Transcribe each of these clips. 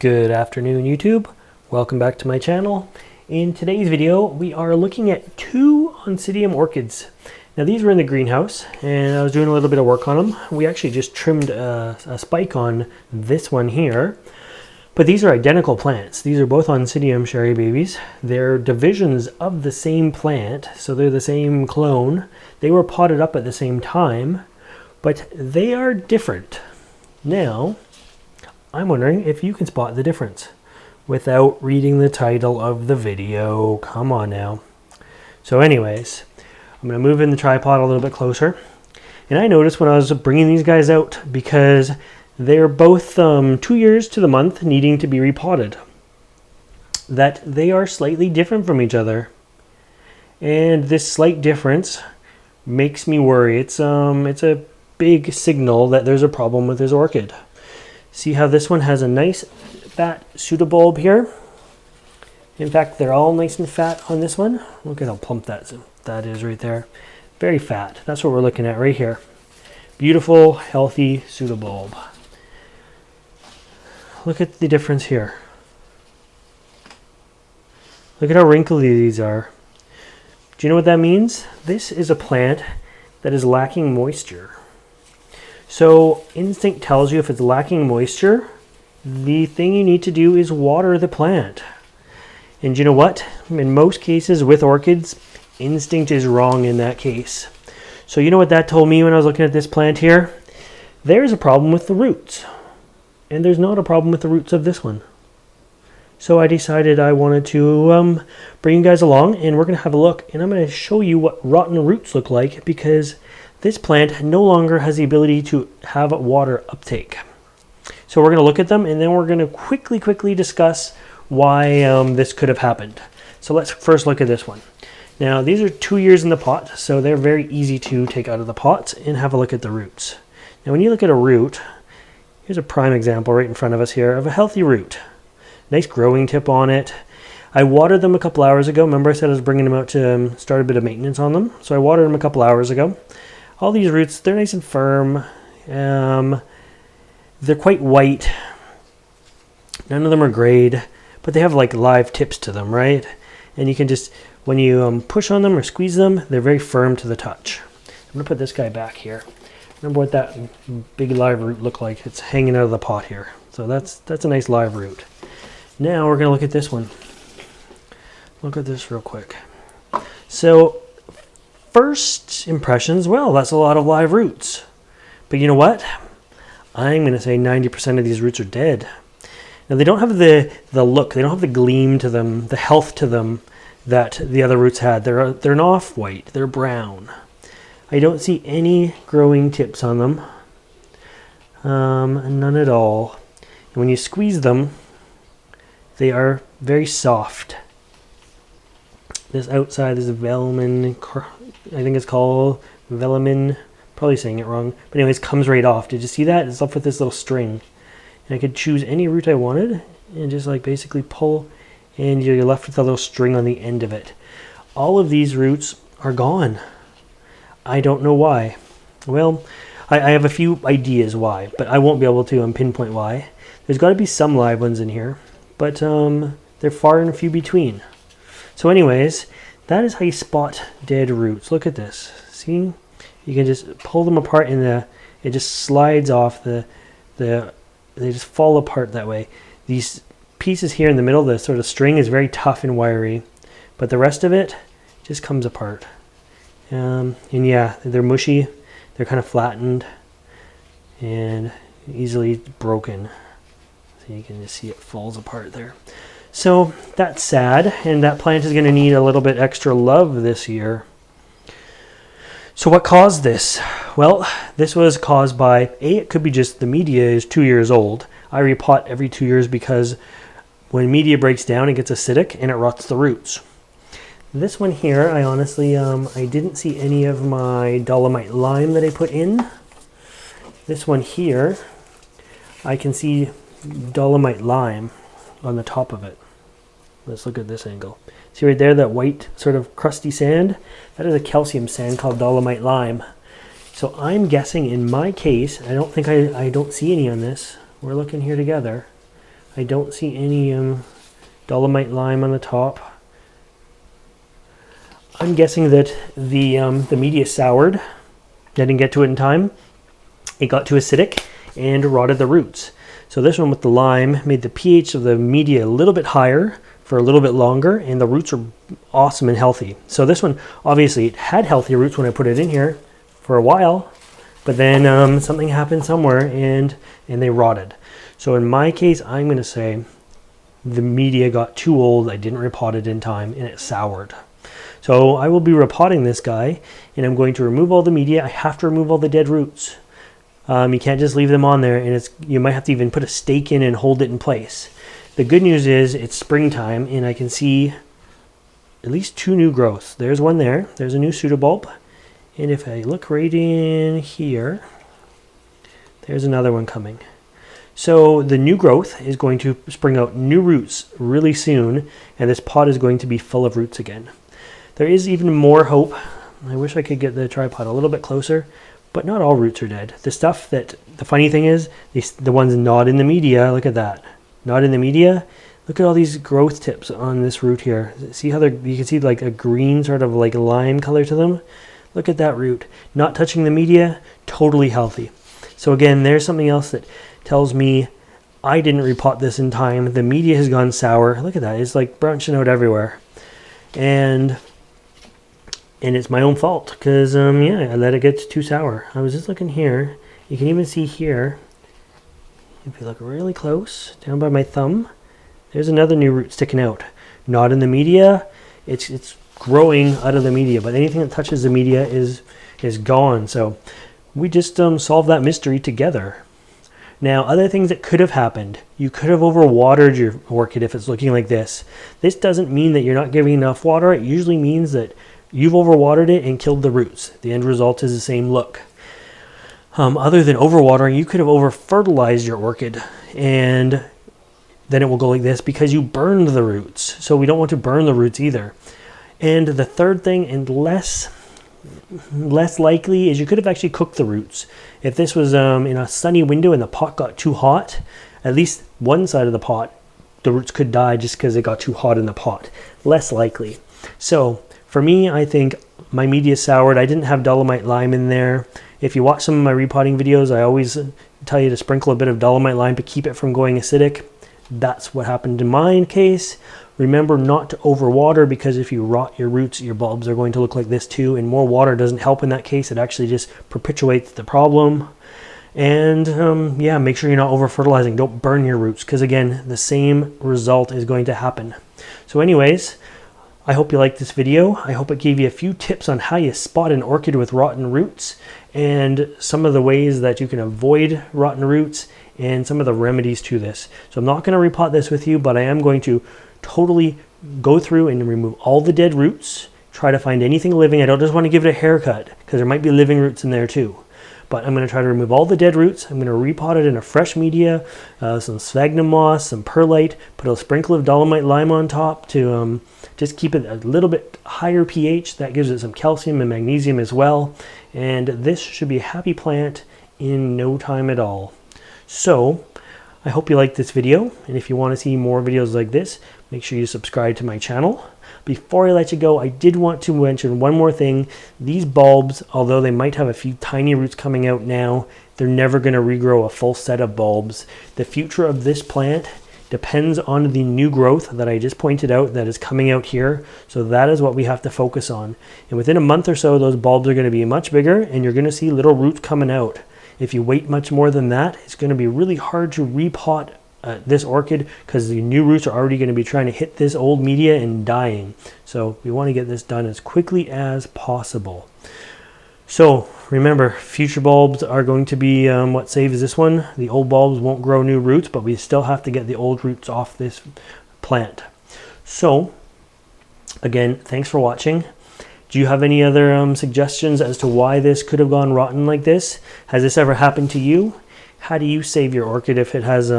Good afternoon, YouTube. Welcome back to my channel. In today's video, we are looking at two Oncidium orchids. Now these were in the greenhouse and I was doing a little bit of work on them. We actually just trimmed a spike on this one here, but these are identical plants. These are both Oncidium cherry babies. They're divisions of the same plant, so they're the same clone. They were potted up at the same time, but they are different. Now, I'm wondering if you can spot the difference without reading the title of the video. Come on now. So anyways, I'm going to move in the tripod a little bit closer. And I noticed when I was bringing these guys out, because they're both 2 years to the month needing to be repotted, that they are slightly different from each other. And this slight difference makes me worry. It's a big signal that there's a problem with this orchid. See how this one has a nice fat pseudobulb here? In fact, they're all nice and fat on this one. Look at how plump that is right there. Very fat. That's what we're looking at right here. Beautiful, healthy pseudobulb. Look at the difference here. Look at how wrinkly these are. Do you know what that means? This is a plant that is lacking moisture. So instinct tells you if it's lacking moisture, the thing you need to do is water the plant. And you know what? In most cases with orchids, instinct is wrong in that case. So you know what that told me when I was looking at this plant here? There's a problem with the roots. And there's not a problem with the roots of this one. So I decided I wanted to bring you guys along, and we're going to have a look. And I'm going to show you what rotten roots look like, because this plant no longer has the ability to have water uptake. So we're going to look at them, and then we're going to quickly discuss why this could have happened. So let's first look at this one. Now these are 2 years in the pot, so they're very easy to take out of the pot and have a look at the roots. Now when you look at a root, here's a prime example right in front of us here of a healthy root. Nice growing tip on it. I watered them a couple hours ago. Remember I said I was bringing them out to start a bit of maintenance on them. So I watered them a couple hours ago. All these roots, they're nice and firm. They're quite white. None of them are grayed, but they have like live tips to them, right? And you can just, when you push on them or squeeze them, they're very firm to the touch. I'm gonna put this guy back here. Remember what that big live root looked like? It's hanging out of the pot here. So that's a nice live root. Now we're gonna look at this one. Look at this real quick. So, first impressions, well, that's a lot of live roots. But you know what? I'm going to say 90% of these roots are dead. Now, they don't have the look, they don't have the gleam to them, the health to them that the other roots had. They're an off-white, they're brown. I don't see any growing tips on them. None at all. And when you squeeze them, they are very soft. This outside is a velamin, I think it's called velamin, probably saying it wrong, but anyways, comes right off. Did you see that? It's up with this little string. And I could choose any root I wanted and just like basically pull, and you're left with a little string on the end of it. All of these roots are gone. I don't know why. Well, I have a few ideas why, but I won't be able to pinpoint why. There's got to be some live ones in here, but they're far and few between. So anyways, that is how you spot dead roots. Look at this. See? You can just pull them apart and it just slides off they just fall apart that way. These pieces here in the middle, the sort of string is very tough and wiry, but the rest of it just comes apart. And yeah, they're mushy. They're kind of flattened and easily broken. So you can just see it falls apart there. So that's sad, and that plant is going to need a little bit extra love this year. So what caused this? Well, this was caused by, it could be just the media is 2 years old. I repot every 2 years because when media breaks down, it gets acidic and it rots the roots. This one here, I honestly, I didn't see any of my dolomite lime that I put in. This one here, I can see dolomite lime on the top of it. Let's look at this angle. See right there, that white sort of crusty sand? That is a calcium sand called dolomite lime. So I'm guessing in my case, I don't see any on this. We're looking here together. I don't see any dolomite lime on the top. I'm guessing that the media soured. I didn't get to it in time. It got too acidic and rotted the roots. So this one with the lime made the pH of the media a little bit higher for a little bit longer, and the roots are awesome and healthy. So this one, obviously, it had healthy roots when I put it in here for a while, but then something happened somewhere and they rotted. So in my case, I'm going to say the media got too old, I didn't repot it in time, and it soured. So I will be repotting this guy, and I'm going to remove all the media. I have to remove all the dead roots. You can't just leave them on there, and you might have to even put a stake in and hold it in place. The good news is it's springtime, and I can see at least 2 new growths. There's one there. There's a new pseudobulb. And if I look right in here, there's another one coming. So the new growth is going to spring out new roots really soon, and this pot is going to be full of roots again. There is even more hope. I wish I could get the tripod a little bit closer, but not all roots are dead. The funny thing is, the ones not in the media, look at that. Not in the media, look at all these growth tips on this root here. See how you can see like a green sort of like lime color to them? Look at that root. Not touching the media, totally healthy. So again, there's something else that tells me I didn't repot this in time. The media has gone sour. Look at that, it's like branching out everywhere. And it's my own fault, because yeah, I let it get too sour. I was just looking here. You can even see here, if you look really close, down by my thumb, there's another new root sticking out. Not in the media, it's growing out of the media, but anything that touches the media is gone. So we just solved that mystery together. Now, other things that could have happened. You could have overwatered your orchid if it's looking like this. This doesn't mean that you're not giving enough water. It usually means that you've overwatered it and killed the roots. The end result is the same look. Other than overwatering, you could have over-fertilized your orchid, and then it will go like this because you burned the roots. So we don't want to burn the roots either. And the third thing, and less likely, is you could have actually cooked the roots. If this was in a sunny window and the pot got too hot, at least one side of the pot, the roots could die just because it got too hot in the pot. Less likely. So for me, I think my media soured. I didn't have dolomite lime in there. If you watch some of my repotting videos, I always tell you to sprinkle a bit of dolomite lime to keep it from going acidic. That's what happened in my case. Remember not to overwater, because if you rot your roots, your bulbs are going to look like this too, and more water doesn't help in that case. It actually just perpetuates the problem. And yeah, make sure you're not over fertilizing. Don't burn your roots, because again, the same result is going to happen. So anyways, I hope you liked this video. I hope it gave you a few tips on how you spot an orchid with rotten roots, and some of the ways that you can avoid rotten roots, and some of the remedies to this. So I'm not going to repot this with you, but I am going to totally go through and remove all the dead roots, try to find anything living. I don't just want to give it a haircut, because there might be living roots in there too. But I'm going to try to remove all the dead roots. I'm going to repot it in a fresh media, some sphagnum moss, some perlite, put a sprinkle of dolomite lime on top to just keep it a little bit higher pH. That gives it some calcium and magnesium as well. And this should be a happy plant in no time at all. So I hope you liked this video, and if you want to see more videos like this, make sure you subscribe to my channel. Before I let you go, I did want to mention one more thing. These bulbs, although they might have a few tiny roots coming out now, they're never going to regrow a full set of bulbs. The future of this plant depends on the new growth that I just pointed out that is coming out here. So that is what we have to focus on. And within a month or so, those bulbs are going to be much bigger, and you're going to see little roots coming out. If you wait much more than that, it's going to be really hard to repot this orchid, because the new roots are already going to be trying to hit this old media and dying. So we want to get this done as quickly as possible. So remember, future bulbs are going to be what saves this one. The old bulbs won't grow new roots, but we still have to get the old roots off this plant. So again, thanks for watching. Do you have any other suggestions as to why this could have gone rotten like this? Has this ever happened to you? How do you save your orchid if it has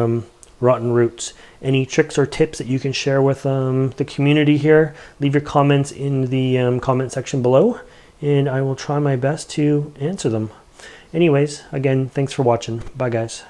rotten roots? Any tricks or tips that you can share with the community here? Leave your comments in the comment section below, and I will try my best to answer them. Anyways, again, thanks for watching. Bye guys.